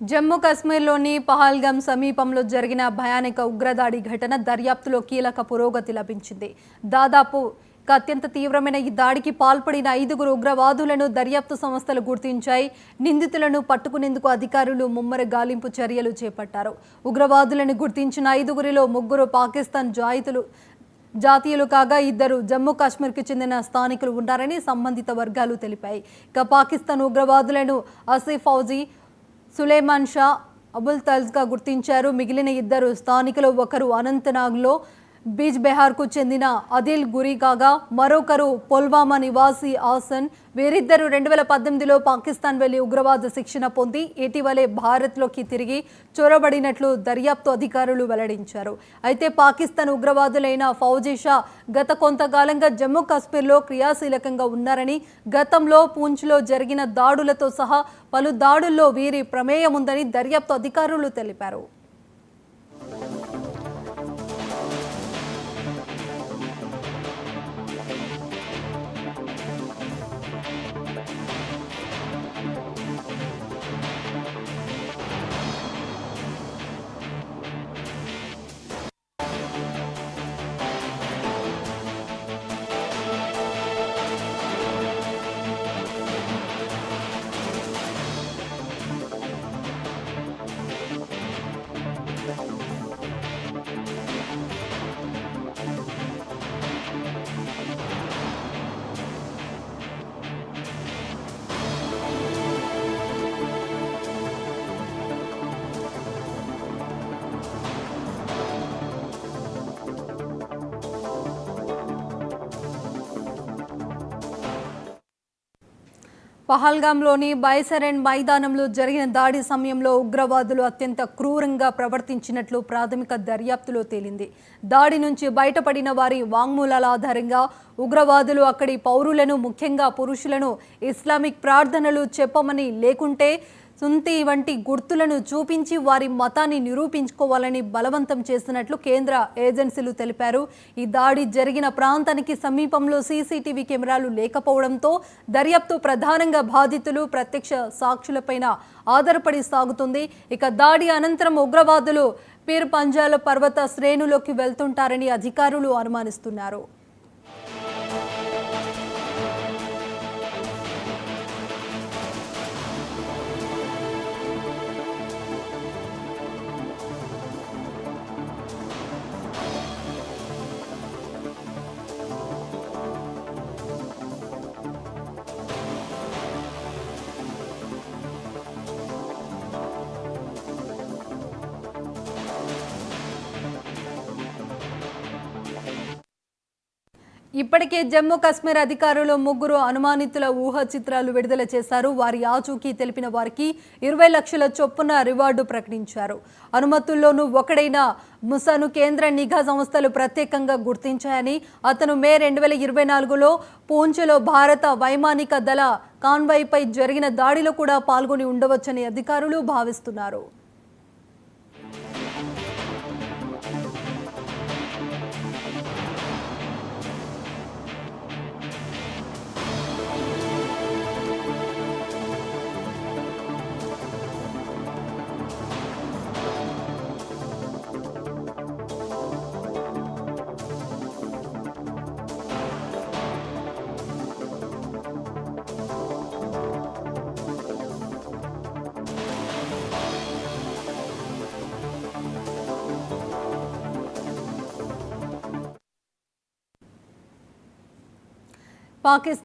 జమ్మూ కాశ్మీర్లోని పహల్గామ్ సమీపంలో జరిగిన భయానక ఉగ్రదాడి ఘటన దర్యాప్తులో కీలక పురోగతి లభించింది. దాదాపు అత్యంత తీవ్రమైన ఈ దాడికి పాల్పడిన 5గురు ఉగ్రవాదులను దర్యాప్తు సంస్థలు గుర్తించాయి. నిందితులను పట్టుకునేందుకు అధికారులు ముమ్మర గాలింపు చర్యలు చేపట్టారు. ఉగ్రవాదులను గుర్తించిన 5గురిలో 3 పాకిస్తాన్ జాతీయులు కాగా 2 జమ్మూ కాశ్మీర్కి చెందిన స్థానికులు ఉన్నారని సంబంధిత వర్గాలు తెలిపాయి. ఇక పాకిస్తాన్ ఉగ్రవాదులను ఆసిఫ్ ఫౌజీ, సులేమాన్ షా, అబుల్ తల్జ్గా గుర్తించారు. మిగిలిన 2 స్థానికులు, ఒకరు అనంతనాగ్లో బీజ్ బెహార్కు చెందిన అదిల్ గురి కాగా మరొకరు పుల్వామా నివాసి ఆసన్. వీరిద్దరూ 2018లో పాకిస్తాన్ వెళ్లి ఉగ్రవాద శిక్షణ పొంది ఇటీవలే భారత్లోకి తిరిగి చొరబడినట్లు దర్యాప్తు అధికారులు వెల్లడించారు. అయితే పాకిస్తాన్ ఉగ్రవాదులైన ఫౌజీ షా గత కొంతకాలంగా జమ్మూ కాశ్మీర్లో క్రియాశీలకంగా ఉన్నారని, గతంలో పూంచ్లో జరిగిన దాడులతో సహా పలు దాడుల్లో వీరి ప్రమేయం ఉందని దర్యాప్తు అధికారులు తెలిపారు. పహల్గామ్లోని బైసరెన్ మైదానంలో జరిగిన దాడి సమయంలో ఉగ్రవాదులు అత్యంత క్రూరంగా ప్రవర్తించినట్లు ప్రాథమిక దర్యాప్తులో తేలింది. దాడి నుంచి బయటపడిన వారి వాంగ్మూలాల ఆధారంగా ఉగ్రవాదులు అక్కడి పౌరులను, ముఖ్యంగా పురుషులను ఇస్లామిక్ ప్రార్థనలు చెప్పమని, లేకుంటే సుంతి వంటి గుర్తులను చూపించి వారి మతాన్ని నిరూపించుకోవాలని బలవంతం చేసినట్లు కేంద్ర ఏజెన్సీలు తెలిపారు. ఈ దాడి జరిగిన ప్రాంతానికి సమీపంలో సీసీటీవీ కెమెరాలు లేకపోవడంతో దర్యాప్తు ప్రధానంగా బాధితులు, ప్రత్యక్ష సాక్షులపైన ఆధారపడి సాగుతుంది. ఇక దాడి అనంతరం ఉగ్రవాదులు పీర్ పంజాల్ పర్వత శ్రేణులోకి వెళ్తుంటారని అధికారులు అనుమానిస్తున్నారు. ఇప్పటికే జమ్మూ కాశ్మీర్ అధికారులు 3 అనుమానితుల ఊహా చిత్రాలు విడుదల చేశారు. వారి ఆచూకీ తెలిపిన వారికి 20 లక్షల చొప్పున రివార్డు ప్రకటించారు. అనుమతుల్లోనూ ఒకడైన ముసాను కేంద్ర నిఘా సంస్థలు ప్రత్యేకంగా గుర్తించాయని, అతను మే 2024లో పూంచ్లో భారత వైమానిక దళ కాన్వాయ్పై జరిగిన దాడిలో కూడా పాల్గొని ఉండవచ్చని అధికారులు భావిస్తున్నారు. పాకిస్తాన్